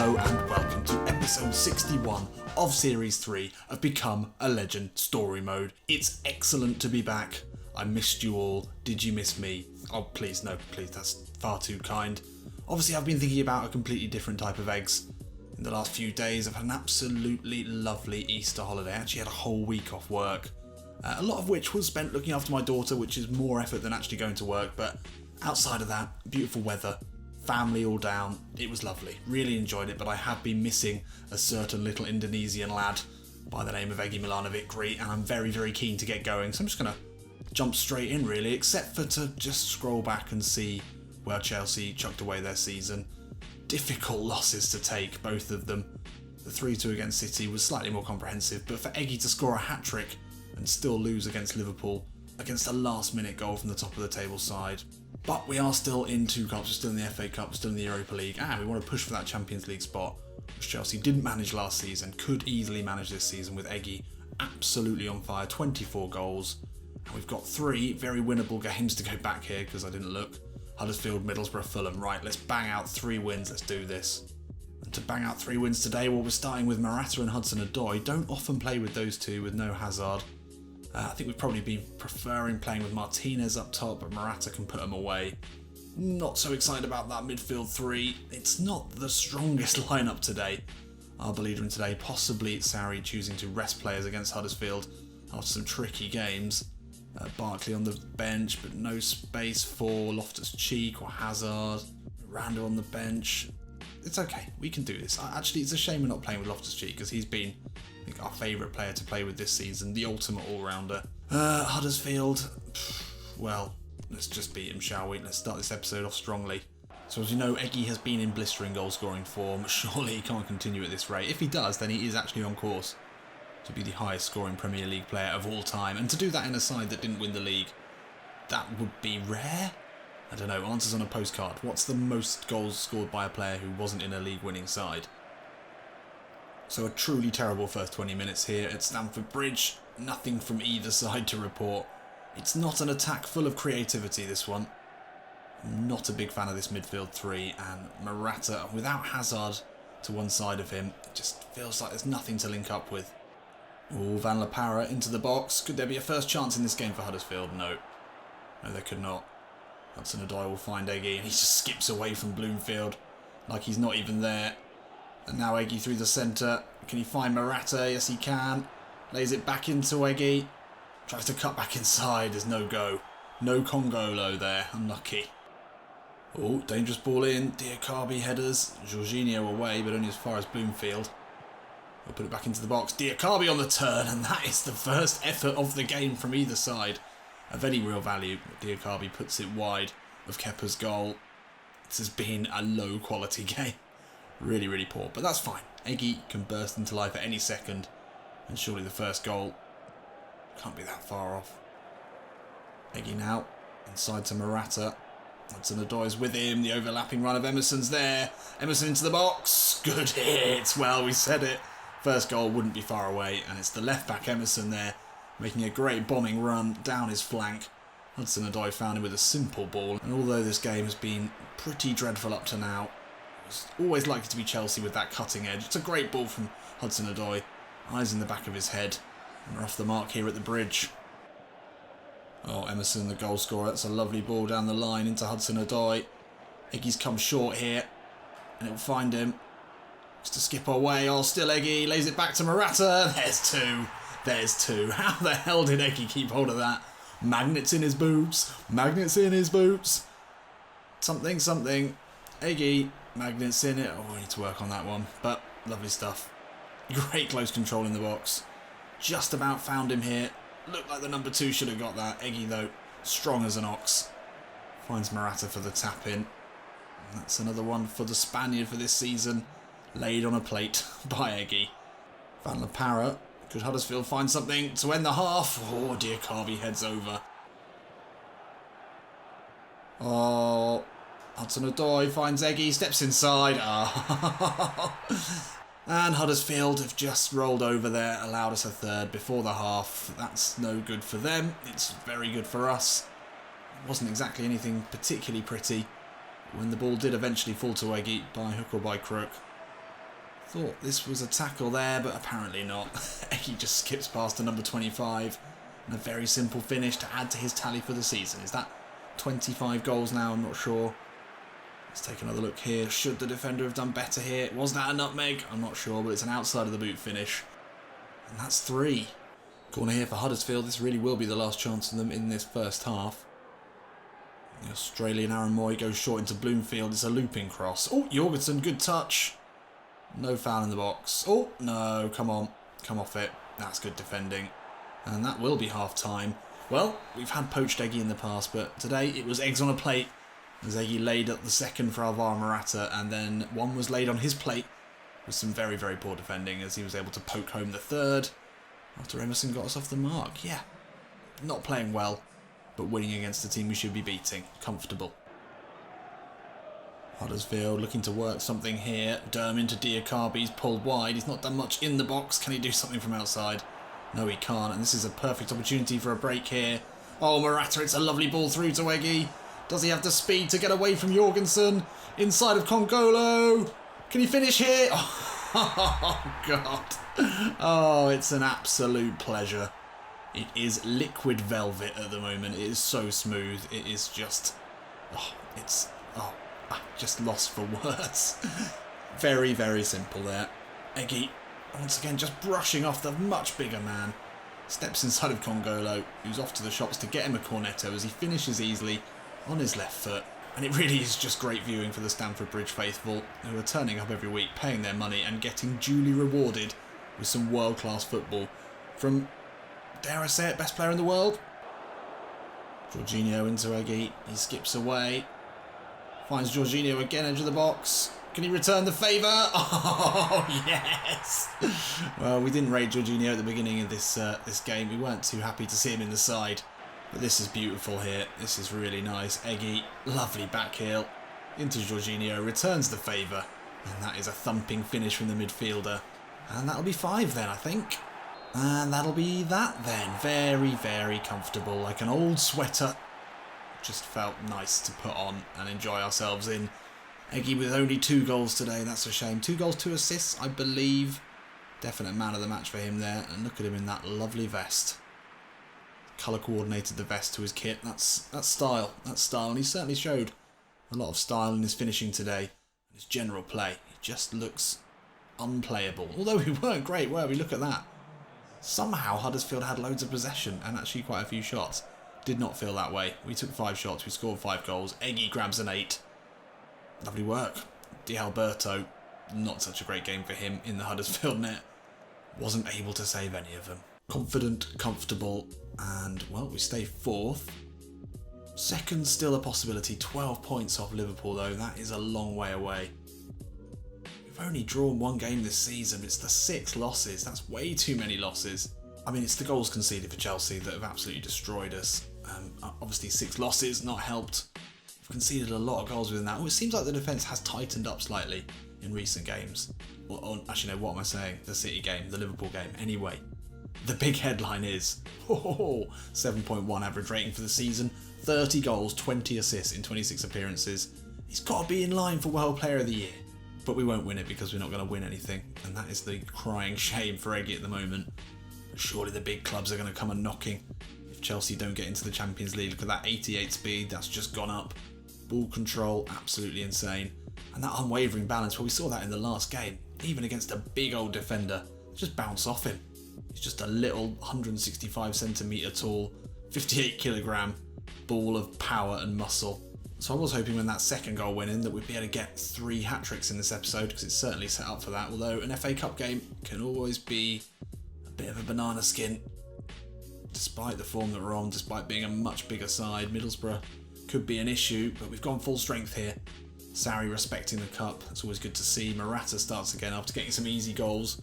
Hello and welcome to episode 61 of Series 3 of Become a Legend Story Mode. It's excellent to be back. I missed you all. Did you miss me? Oh, please, no, please, that's far too kind. Obviously, I've been thinking about a completely different type of eggs. In the last few days, I've had an absolutely lovely Easter holiday. I actually had a whole week off work. A lot of which was spent looking after my daughter, which is more effort than actually going to work. But outside of that, beautiful weather, family all down, it was lovely. Really enjoyed it, but I have been missing a certain little Indonesian lad by the name of EGY and I'm very, very keen to get going. So I'm just going to jump straight in, really, except for to just scroll back and see where Chelsea chucked away their season. Difficult losses to take, both of them. The 3-2 against City was slightly more comprehensive, but for EGY to score a hat-trick and still lose against Liverpool, against a last-minute goal from the top of the table side. But we are still in two cups, we're still in the FA Cup, we're still in the Europa League, and we want to push for that Champions League spot, which Chelsea didn't manage last season, could easily manage this season with EGY absolutely on fire, 24 goals. And we've got 3 very winnable games to go back here, because I didn't look. Huddersfield, Middlesbrough, Fulham. Right, let's bang out 3 wins, let's do this. And to bang out 3 wins today, well, we're starting with Morata and Hudson-Odoi. Don't often play with those two with no Hazard. I think we've probably been preferring playing with Martinez up top, but Morata can put them away. Not so excited about that midfield 3. It's not the strongest lineup today. Our leader in today, possibly Sarri choosing to rest players against Huddersfield after some tricky games. Barkley on the bench, but no space for Loftus-Cheek or Hazard. Miranda on the bench. It's okay, we can do this. Actually, it's a shame we're not playing with Loftus-Cheek because he's been, I think, our favourite player to play with this season, the ultimate all-rounder. Huddersfield, well, let's just beat him, shall we? Let's start this episode off strongly. So as you know, EGY has been in blistering goal-scoring form. Surely he can't continue at this rate. If he does, then he is actually on course to be the highest scoring Premier League player of all time. And to do that in a side that didn't win the league, that would be rare? I don't know, answers on a postcard. What's the most goals scored by a player who wasn't in a league-winning side? So a truly terrible first 20 minutes here at Stamford Bridge. Nothing from either side to report. It's not an attack full of creativity, this one. I'm not a big fan of this midfield 3, and Morata, without Hazard to one side of him, it just feels like there's nothing to link up with. Oh, Van La Parra into the box. Could there be a first chance in this game for Huddersfield? No. No, there could not. Hudson-Odoi will find EGY, and he just skips away from Bloomfield like he's not even there. And now EGY through the centre. Can he find Morata? Yes, he can. Lays it back into EGY. Tries to cut back inside. There's no go. No Congolo there. Unlucky. Oh, dangerous ball in. Diakabi headers. Jorginho away, but only as far as Bloomfield. We'll put it back into the box. Diakabi on the turn, and that is the first effort of the game from either side. Of any real value, Diakabi puts it wide of Kepa's goal. This has been a low quality game. Really, really poor, but that's fine. EGY can burst into life at any second, and surely the first goal can't be that far off. EGY now, inside to Morata. Hudson-Odoi's with him, the overlapping run of Emerson's there. Emerson into the box, good hit, well, we said it. First goal wouldn't be far away, and it's the left-back Emerson there, making a great bombing run down his flank. Hudson-Odoi found him with a simple ball, and although this game has been pretty dreadful up to now, it's always likely to be Chelsea with that cutting edge. It's a great ball from Hudson-Odoi, eyes in the back of his head, and we're off the mark here at the bridge. Oh, Emerson, the goal scorer, that's a lovely ball down the line into Hudson-Odoi. EGY's come short here, and it'll find him. Just to skip away, oh, still EGY, lays it back to Morata, there's 2. There's 2. How the hell did EGY keep hold of that? Magnets in his boots. Magnets in his boots. Something, something. EGY, magnets in it. Oh, I need to work on that one. But lovely stuff. Great close control in the box. Just about found him here. Looked like the number 2 should have got that. EGY, though, strong as an ox. Finds Morata for the tap in. And that's another one for the Spaniard for this season. Laid on a plate by EGY. Van La Parra. Could Huddersfield find something to end the half? Oh, Diakabi heads over. Oh, Hudson-Odoi finds EGY, steps inside. And Huddersfield have just rolled over there, allowed us a third before the half. That's no good for them. It's very good for us. It wasn't exactly anything particularly pretty when the ball did eventually fall to EGY by hook or by crook. Thought this was a tackle there, but apparently not. He just skips past to number 25. And a very simple finish to add to his tally for the season. Is that 25 goals now? I'm not sure. Let's take another look here. Should the defender have done better here? Was that a nutmeg? I'm not sure, but it's an outside of the boot finish. And that's 3. Corner here for Huddersfield. This really will be the last chance of them in this first half. The Australian Aaron Moy goes short into Bloomfield. It's a looping cross. Oh, Jorgensen, good touch. No foul in the box. Oh, no, come on. Come off it. That's good defending. And that will be half-time. Well, we've had poached Eggy in the past, but today it was eggs on a plate. As Eggy laid up the second for Alvaro Morata, and then one was laid on his plate with some very, very poor defending as he was able to poke home the third after Emerson got us off the mark. Yeah, not playing well, but winning against the team we should be beating. Comfortable. Huddersfield looking to work something here. Derm into Diakabi's pulled wide. He's not done much in the box. Can he do something from outside? No, he can't. And this is a perfect opportunity for a break here. Oh, Morata, it's a lovely ball through to Eggy. Does he have the speed to get away from Jorgensen? Inside of Congolo. Can he finish here? Oh, God. Oh, it's an absolute pleasure. It is liquid velvet at the moment. It is so smooth. It is just... I'm just lost for words. Very, very simple there. Eggy, once again, just brushing off the much bigger man. Steps inside of Congolo, who's off to the shops to get him a cornetto as he finishes easily on his left foot. And it really is just great viewing for the Stamford Bridge faithful, who are turning up every week, paying their money and getting duly rewarded with some world-class football from, dare I say it, best player in the world? Jorginho into Eggy. He skips away. Finds Jorginho again, edge of the box. Can he return the favour? Oh, yes! Well, we didn't rate Jorginho at the beginning of this game. We weren't too happy to see him in the side. But this is beautiful here. This is really nice. Eggy, lovely back heel. Into Jorginho, returns the favour. And that is a thumping finish from the midfielder. And that'll be 5 then, I think. And that'll be that then. Very, very comfortable. Like an old sweater. Just felt nice to put on and enjoy ourselves in. Eggy with only 2 goals today. That's a shame. 2 goals, 2 assists, I believe. Definite man of the match for him there. And look at him in that lovely vest. Colour coordinated the vest to his kit. That's style. That's style. And he certainly showed a lot of style in his finishing today. His general play. He just looks unplayable. Although we weren't great, were we? Look at that. Somehow Huddersfield had loads of possession and actually quite a few shots. Did not feel that way. We took 5 shots. We scored 5 goals. Eggy grabs an 8. Lovely work. D'Alberto, not such a great game for him in the Huddersfield net. Wasn't able to save any of them. Confident, comfortable, and, well, we stay 4th. Second still a possibility. 12 points off Liverpool, though. That is a long way away. We've only drawn 1 game this season. It's the 6 losses. That's way too many losses. I mean, it's the goals conceded for Chelsea that have absolutely destroyed us. Obviously, 6 losses, not helped. We've conceded a lot of goals within that. Oh, it seems like the defence has tightened up slightly in recent games. Actually, no, what am I saying? The City game, the Liverpool game. Anyway, the big headline is 7.1 average rating for the season, 30 goals, 20 assists in 26 appearances. He's got to be in line for World Player of the Year. But we won't win it because we're not going to win anything. And that is the crying shame for Eggy at the moment. But surely the big clubs are going to come and knocking. If Chelsea don't get into the Champions League, look at that 88 speed, that's just gone up. Ball control, absolutely insane. And that unwavering balance, well, we saw that in the last game. Even against a big old defender, just bounce off him. He's just a little 165 centimetre tall, 58 kilogram ball of power and muscle. So I was hoping when that second goal went in that we'd be able to get 3 hat-tricks in this episode, because it's certainly set up for that, although an FA Cup game can always be a bit of a banana skin. Despite the form that we're on, despite being a much bigger side, Middlesbrough could be an issue, but we've gone full strength here. Sarri respecting the cup, that's always good to see. Morata starts again after getting some easy goals.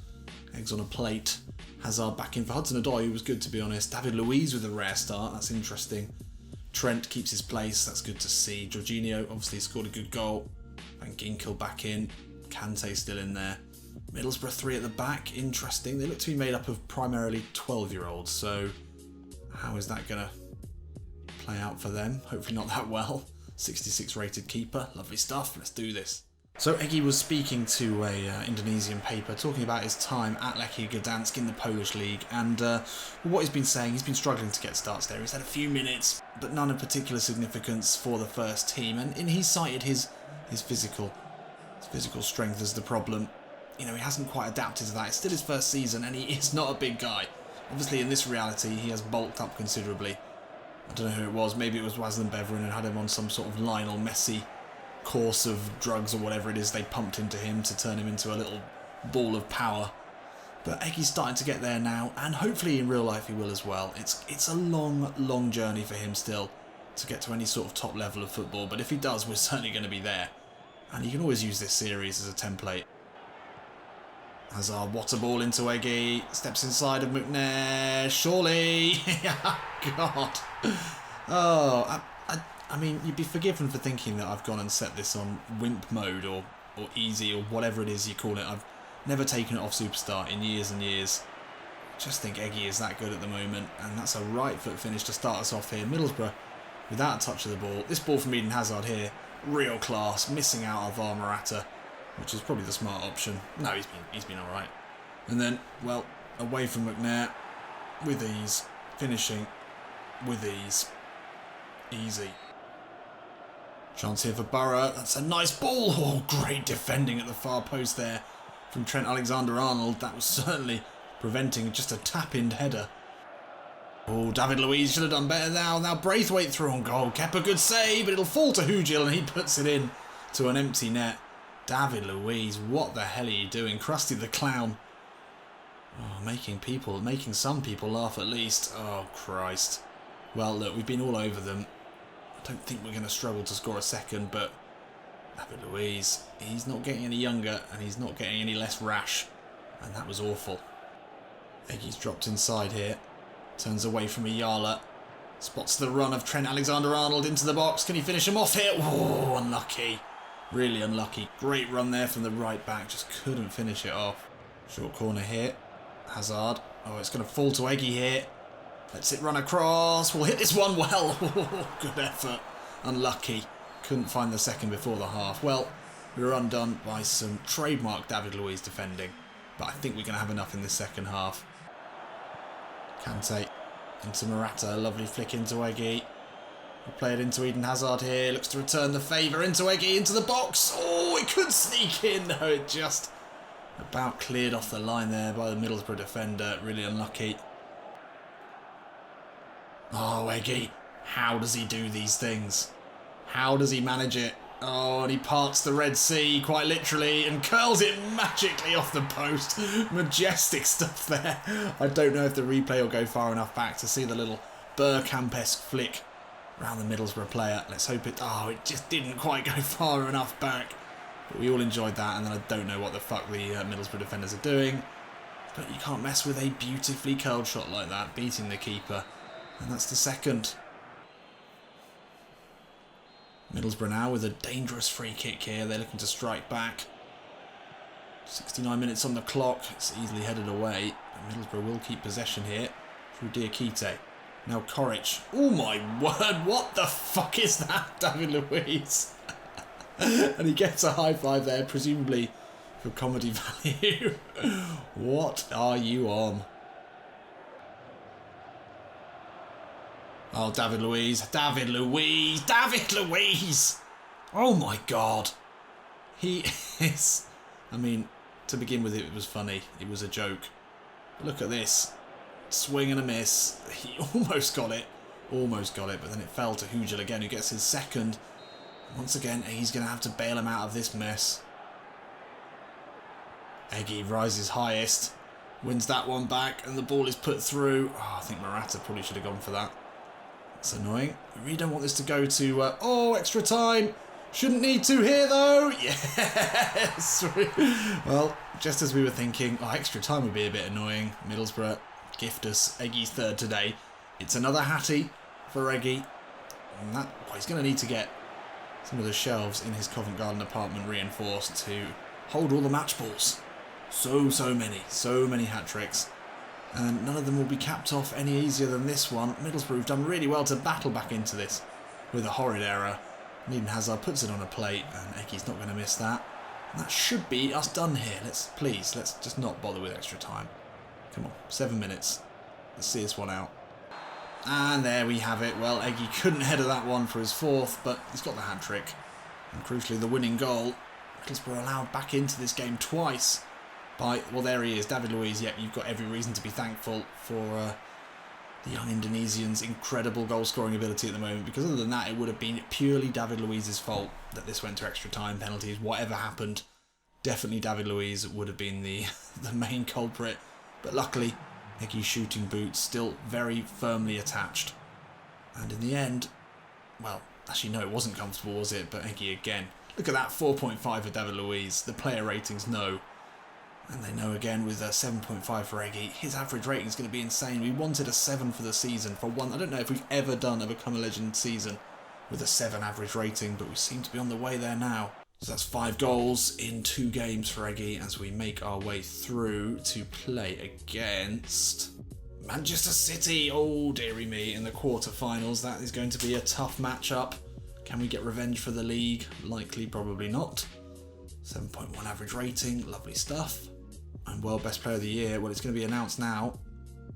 Eggs on a plate. Hazard back in for Hudson-Odoi, who was good to be honest. David Luiz with a rare start, that's interesting. Trent keeps his place, that's good to see. Jorginho obviously scored a good goal. Van Ginkel back in. Kante still in there. Middlesbrough 3 at the back, interesting. They look to be made up of primarily 12-year-olds, so how is that going to play out for them? Hopefully not that well. 66 rated keeper, lovely stuff, let's do this. So Eggy was speaking to a Indonesian paper talking about his time at Lechia Gdansk in the Polish league, and what he's been saying, he's been struggling to get starts there. He's had a few minutes, but none of particular significance for the first team, and he cited his physical strength as the problem. You know, he hasn't quite adapted to that. It's still his first season, and he is not a big guy. Obviously, in this reality, he has bulked up considerably. I don't know who it was. Maybe it was Waslan Beveren and had him on some sort of Lionel Messi course of drugs or whatever it is they pumped into him to turn him into a little ball of power. But Eggy's starting to get there now, and hopefully in real life he will as well. It's a long journey for him still to get to any sort of top level of football, but if he does, we're certainly going to be there. And you can always use this series as a template. Hazard, what a ball into Eggy, steps inside of McNair, surely! God! Oh, I mean, you'd be forgiven for thinking that I've gone and set this on wimp mode or easy or whatever it is you call it. I've never taken it off Superstar in years and years. Just think Eggy is that good at the moment, and that's a right foot finish to start us off here. Middlesbrough without a touch of the ball. This ball from Eden Hazard here, real class, missing out Alvaro Morata, which is probably the smart option. No, he's been alright. And then, well, away from McNair with ease, finishing with ease. Easy. Chance here for Borough. That's a nice ball. Oh, great defending at the far post there from Trent Alexander-Arnold. That was certainly preventing just a tap-in header. Oh, David Luiz should have done better now. Now Braithwaite through on goal. Kept a good save, but it'll fall to Hugil and he puts it in to an empty net. David Luiz, what the hell are you doing? Krusty the Clown. Oh, making some people laugh at least. Oh, Christ. Well, look, we've been all over them. I don't think we're going to struggle to score a second, but David Luiz, he's not getting any younger and he's not getting any less rash, and that was awful. Eggy's dropped inside here, turns away from Ayala, spots the run of Trent Alexander-Arnold into the box. Can he finish him off here? Oh, unlucky. Really unlucky. Great run there from the right back, just couldn't finish it off. Short corner here. Hazard. Oh, it's going to fall to Eggy here. Lets it run across. We'll hit this one well. Good effort. Unlucky. Couldn't find the second before the half. Well, we were undone by some trademark David Luiz defending, but I think we're going to have enough in the second half. Kante into Morata. Lovely flick into Eggy. We'll play it into Eden Hazard here. Looks to return the favour into Eggy, into the box. Oh, it could sneak in. No, it just about cleared off the line there by the Middlesbrough defender. Really unlucky. Oh, Eggy. How does he do these things? How does he manage it? Oh, and he parts the Red Sea, quite literally, and curls it magically off the post. Majestic stuff there. I don't know if the replay will go far enough back to see the little Bergkamp-esque flick around the Middlesbrough player. Let's hope it... Oh, it just didn't quite go far enough back. But we all enjoyed that, and then I don't know what the fuck the Middlesbrough defenders are doing. But you can't mess with a beautifully curled shot like that, beating the keeper. And that's the second. Middlesbrough now with a dangerous free kick here. They're looking to strike back. 69 minutes on the clock. It's easily headed away. But Middlesbrough will keep possession here through Diakite. Now Koric. Oh my word, what the fuck is that, David Luiz? And he gets a high five there, presumably for comedy value. What are you on? Oh, David Luiz. David Luiz. David Luiz! Oh my god. He is... I mean, to begin with, it was funny. It was a joke. But look at this. Swing and a miss. He almost got it. Almost got it, but then it fell to Hugil again, who gets his second. Once again, he's going to have to bail him out of this mess. Eggy rises highest. Wins that one back, and the ball is put through. Oh, I think Morata probably should have gone for that. That's annoying. We really don't want this to go to... oh, extra time. Shouldn't need to here, though. Yes. Well, just as we were thinking, oh, extra time would be a bit annoying. Middlesbrough gift us Eggy's third today. It's another Hattie for Eggy. And that, well, he's going to need to get some of the shelves in his Covent Garden apartment reinforced to hold all the match balls. So many hat-tricks. And none of them will be capped off any easier than this one. Middlesbrough have done really well to battle back into this with a horrid error. Eden Hazard puts it on a plate, and Eggy's not going to miss that. And that should be us done here. Let's just not bother with extra time. Come on, 7 minutes. Let's see this one out. And there we have it. Well, Eggy couldn't header that one for his fourth, but he's got the hat-trick. And crucially, the winning goal. Because we're allowed back into this game twice by, well, there he is, David Luiz. Yep, you've got every reason to be thankful for the young Indonesian's incredible goal-scoring ability at the moment, because other than that, it would have been purely David Luiz's fault that this went to extra time, penalties, whatever happened. Definitely David Luiz would have been the main culprit. But luckily, Eggy's shooting boots still very firmly attached. And in the end, well, actually no, it wasn't comfortable, was it? But Eggy again. Look at that, 4.5 for David Luiz. The player ratings know. And they know again with a 7.5 for Eggy. His average rating is going to be insane. We wanted a 7 for the season. For one, I don't know if we've ever done a Become a Legend season with a 7 average rating, but we seem to be on the way there now. So that's 5 goals in 2 games for Eggy as we make our way through to play against Manchester City. Oh, dearie me, in the quarterfinals. That is going to be a tough matchup. Can we get revenge for the league? Likely, probably not. 7.1 average rating, lovely stuff. And World Best Player of the Year, well, it's going to be announced now.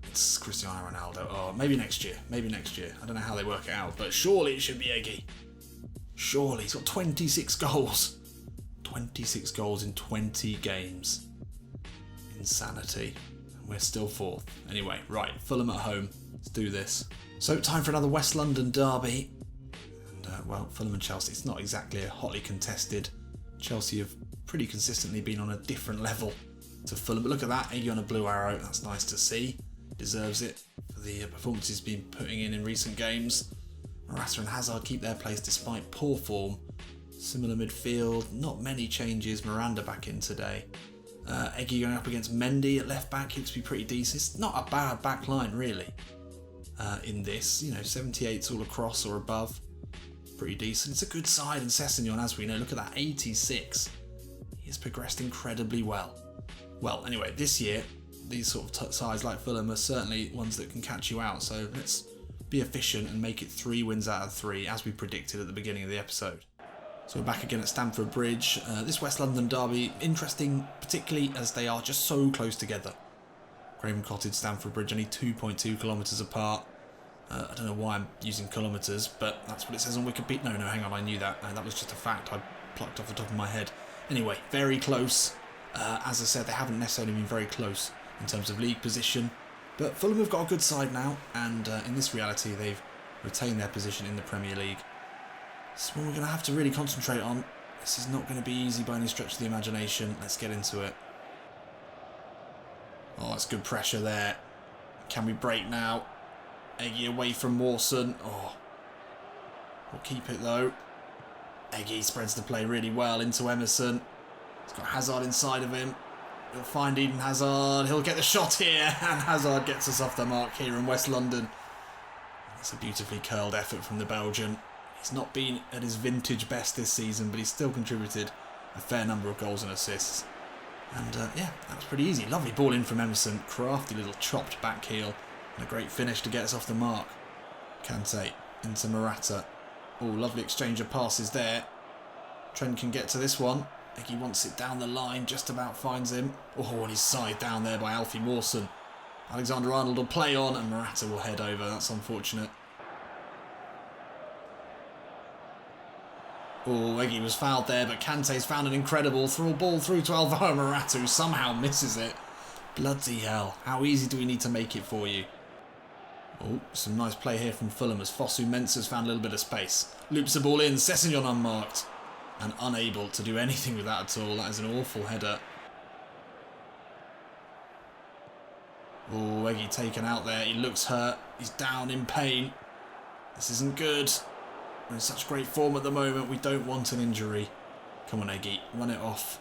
It's Cristiano Ronaldo. Oh, maybe next year. Maybe next year. I don't know how they work it out, but surely it should be Eggy. Surely. He's got 26 goals. 26 goals in 20 games. Insanity. And we're still 4th. Anyway, right. Fulham at home. Let's do this. So, time for another West London derby. And, well, Fulham and Chelsea. It's not exactly a hotly contested. Chelsea have pretty consistently been on a different level to Fulham. But look at that, Eggy on a blue arrow. That's nice to see. Deserves it for the performances he's been putting in recent games. Morata and Hazard keep their place despite poor form. Similar midfield, not many changes. Miranda back in today. Eggy going up against Mendy at left back. Looks to be pretty decent. It's not a bad back line, really, in this. 78s all across or above. Pretty decent. It's a good side, and Sessegnon, as we know, look at that, 86. He has progressed incredibly well. Well, anyway, this year, these sort of sides like Fulham are certainly ones that can catch you out, so let's be efficient and make it 3 wins out of 3, as we predicted at the beginning of the episode. So we're back again at Stamford Bridge. This West London derby, interesting, particularly as they are just so close together. Craven Cottage, Stamford Bridge, only 2.2 kilometres apart. I don't know why I'm using kilometres, but that's what it says on Wikipedia. No, hang on, I knew that. That was just a fact I plucked off the top of my head. Anyway, very close. As I said, they haven't necessarily been very close in terms of league position. But Fulham have got a good side now, and in this reality, they've retained their position in the Premier League. This is what we're going to have to really concentrate on. This is not going to be easy by any stretch of the imagination. Let's get into it. Oh, that's good pressure there. Can we break now? Eggy away from Mawson. Oh, we'll keep it though. Eggy spreads the play really well into Emerson. He's got Hazard inside of him. He'll find Eden Hazard. He'll get the shot here, and Hazard gets us off the mark here in West London. That's a beautifully curled effort from the Belgian. He's not been at his vintage best this season, but he's still contributed a fair number of goals and assists. And yeah, that was pretty easy. Lovely ball in from Emerson. Crafty little chopped back heel. And a great finish to get us off the mark. Kante into Morata. Oh, lovely exchange of passes there. Trent can get to this one. Eggy wants it down the line, just about finds him. Oh, and he's side down there by Alfie Mawson. Alexander-Arnold will play on and Morata will head over. That's unfortunate. Oh, Eggy was fouled there, but Kante's found an incredible ball through to Alvaro Morata, who somehow misses it. Bloody hell. How easy do we need to make it for you? Oh, some nice play here from Fulham as Fosu Mensah's found a little bit of space. Loops the ball in, Sessegnon unmarked. And unable to do anything with that at all. That is an awful header. Oh, Eggy taken out there. He looks hurt. He's down in pain. This isn't good. We're in such great form at the moment. We don't want an injury. Come on, Eggy. Run it off.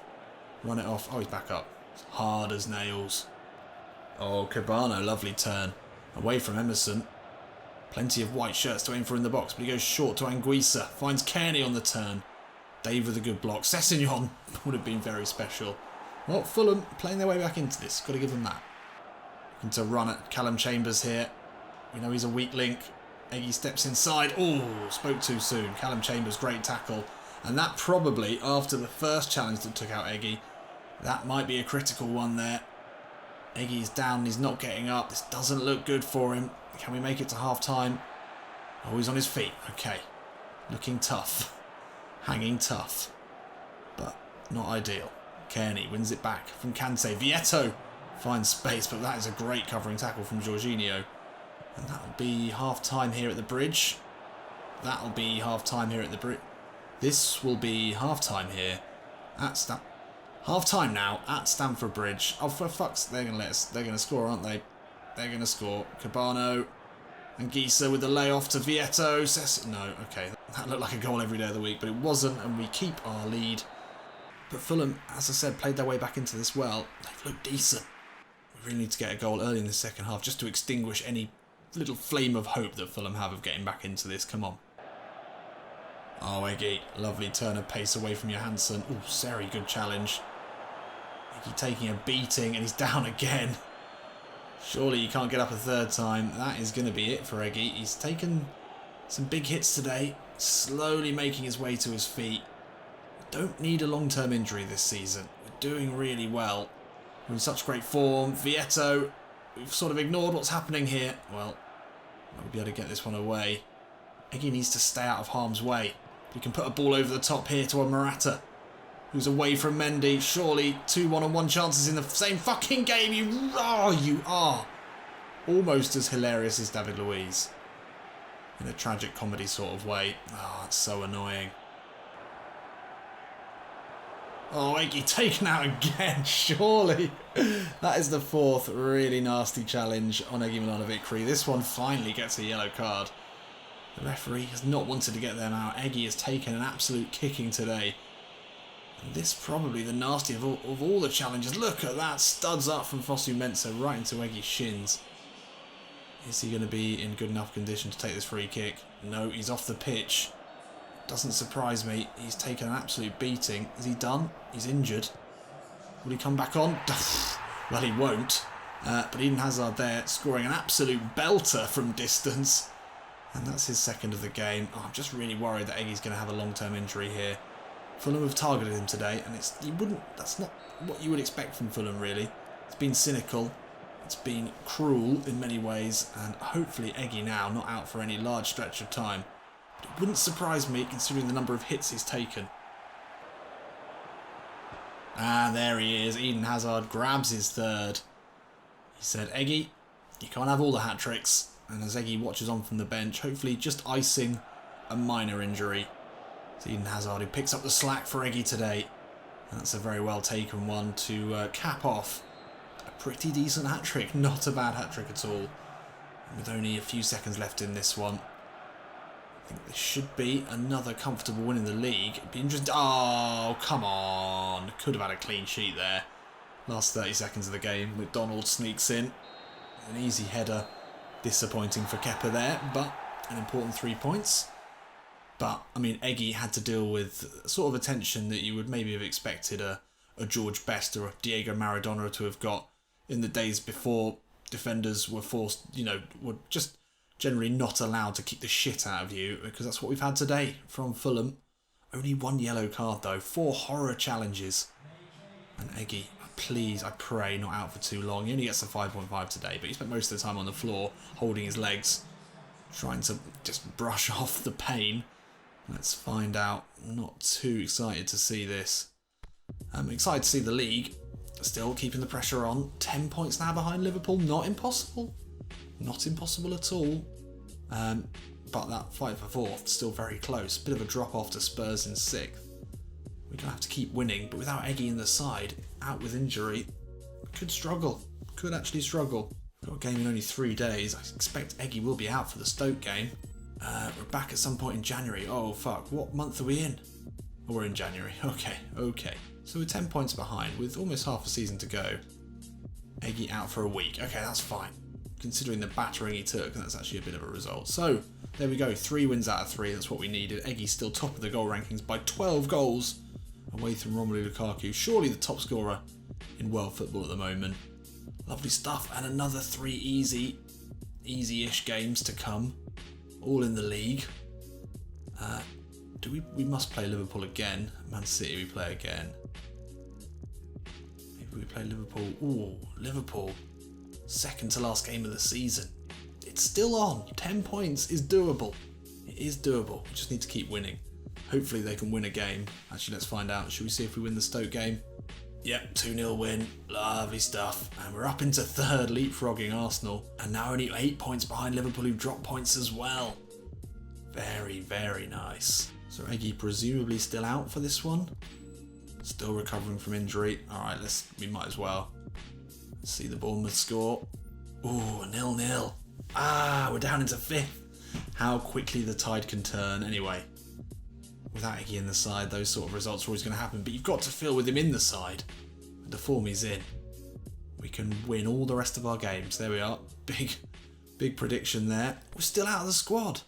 Run it off. Oh, he's back up. It's hard as nails. Oh, Cabano, lovely turn. Away from Emerson. Plenty of white shirts to aim for in the box, but he goes short to Anguissa. Finds Kearney on the turn. Dave with a good block. Sessegnon would have been very special. Well, Fulham playing their way back into this. Got to give them that. Looking to run at Callum Chambers here. We know he's a weak link. Eggy steps inside. Oh, spoke too soon. Callum Chambers, great tackle. And that probably, after the first challenge that took out Eggy, that might be a critical one there. Eggy's down, he's not getting up. This doesn't look good for him. Can we make it to half time? Oh, he's on his feet. Okay. Looking tough. Hanging tough. But not ideal. Kearney wins it back from Kante. Vietto finds space, but that is a great covering tackle from Jorginho. And that'll be half time here at the bridge. That'll be half time here at the bridge. This will be half time here at half time now at Stamford Bridge. Oh, for fuck's, they're gonna let us. They're gonna score, aren't they? They're gonna score. Cabano and Gisa with the layoff to Vietto. No, okay, that looked like a goal every day of the week, but it wasn't, and we keep our lead. But Fulham, as I said, played their way back into this well. They've looked decent. We really need to get a goal early in the second half just to extinguish any little flame of hope that Fulham have of getting back into this. Come on. Oh, Eggy, lovely turn of pace away from Johansson. Oh, very good challenge. Eggy taking a beating, and he's down again. Surely you can't get up a third time. That is going to be it for Eggy. He's taken some big hits today, slowly making his way to his feet. We don't need a long-term injury this season. We're doing really well. We're in such great form. Vietto, we've sort of ignored what's happening here. Well, we'll be able to get this one away. Eggy needs to stay out of harm's way. We can put a ball over the top here to a Morata, who's away from Mendy. Surely 2 one-on-one chances in the same fucking game. You are almost as hilarious as David Luiz in a tragic comedy sort of way. Oh, that's so annoying. Oh, Eggy taken out again, surely. That is the fourth really nasty challenge on Eggy Milanovic. This one finally gets a yellow card. The referee has not wanted to get them out. Eggy has taken an absolute kicking today. And this probably the nastiest of all the challenges. Look at that. Studs up from Fosu Mensah right into Eggy's shins. Is he going to be in good enough condition to take this free kick? No, he's off the pitch. Doesn't surprise me. He's taken an absolute beating. Is he done? He's injured. Will he come back on? Well, he won't. But Eden Hazard there scoring an absolute belter from distance. And that's his second of the game. Oh, I'm just really worried that Eggy's going to have a long-term injury here. Fulham have targeted him today, and that's not what you would expect from Fulham, really. It's been cynical. It's been cruel in many ways, and hopefully Eggy now not out for any large stretch of time. But it wouldn't surprise me, considering the number of hits he's taken. And there he is. Eden Hazard grabs his third. He said, Eggy, you can't have all the hat-tricks. And as Eggy watches on from the bench, hopefully just icing a minor injury. It's Eden Hazard who picks up the slack for Eggy today. And that's a very well taken one to cap off a pretty decent hat-trick. Not a bad hat-trick at all. And with only a few seconds left in this one, I think this should be another comfortable win in the league. It'd be interesting. Oh, come on. Could have had a clean sheet there. Last 30 seconds of the game. McDonald sneaks in. An easy header. Disappointing for Kepa there, but an important 3 points. But, I mean, Eggy had to deal with sort of a tension that you would maybe have expected a George Best or a Diego Maradona to have got in the days before defenders were forced, were just generally not allowed to kick the shit out of you, because that's what we've had today from Fulham. Only 1 yellow card though, 4 horror challenges. And Eggy, please, I pray, not out for too long. He only gets a 5.5 today, but he spent most of the time on the floor, holding his legs, trying to just brush off the pain. Let's find out. I'm not too excited to see this. I'm excited to see the league. Still keeping the pressure on. 10 points now behind Liverpool. Not impossible. Not impossible at all. But that fight for fourth, still very close. Bit of a drop off to Spurs in 6th. We're going to have to keep winning, but without Eggy in the side, out with injury, could struggle. Could actually struggle. We've got a game in only 3 days. I expect Eggy will be out for the Stoke game. We're back at some point in January. Oh, fuck. What month are we in? Oh, we're in January. Okay. So we're 10 points behind with almost half a season to go. Eggy out for a week. Okay, that's fine. Considering the battering he took, that's actually a bit of a result. So, there we go. 3 wins out of 3. That's what we needed. Eggy's still top of the goal rankings by 12 goals. Away from Romelu Lukaku, surely the top scorer in world football at the moment. Lovely stuff, and another 3 easy-ish games to come, all in the league. We must play Liverpool again. Man City we play again. Maybe we play Liverpool. Ooh, Liverpool. Second to last game of the season. It's still on. 10 points is doable. It is doable. We just need to keep winning. Hopefully they can win a game. Actually, let's find out. Should we see if we win the Stoke game? Yep, 2-0 win. Lovely stuff. And we're up into third, leapfrogging Arsenal. And now only 8 points behind Liverpool, who dropped points as well. Very, very nice. So EGY presumably still out for this one. Still recovering from injury. Alright, we might as well. Let's see the Bournemouth score. Ooh, 0-0. Ah, we're down into 5th. How quickly the tide can turn. Anyway, without EGY in the side, those sort of results are always going to happen. But you've got to feel with him in the side. The form he's in, we can win all the rest of our games. There we are. Big prediction there. We're still out of the squad.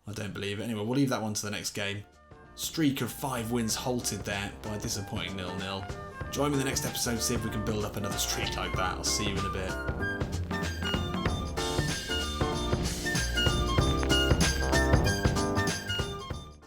I don't believe it. Anyway, we'll leave that one to the next game. Streak of 5 wins halted there by a disappointing 0-0. Join me in the next episode to see if we can build up another streak like that. I'll see you in a bit.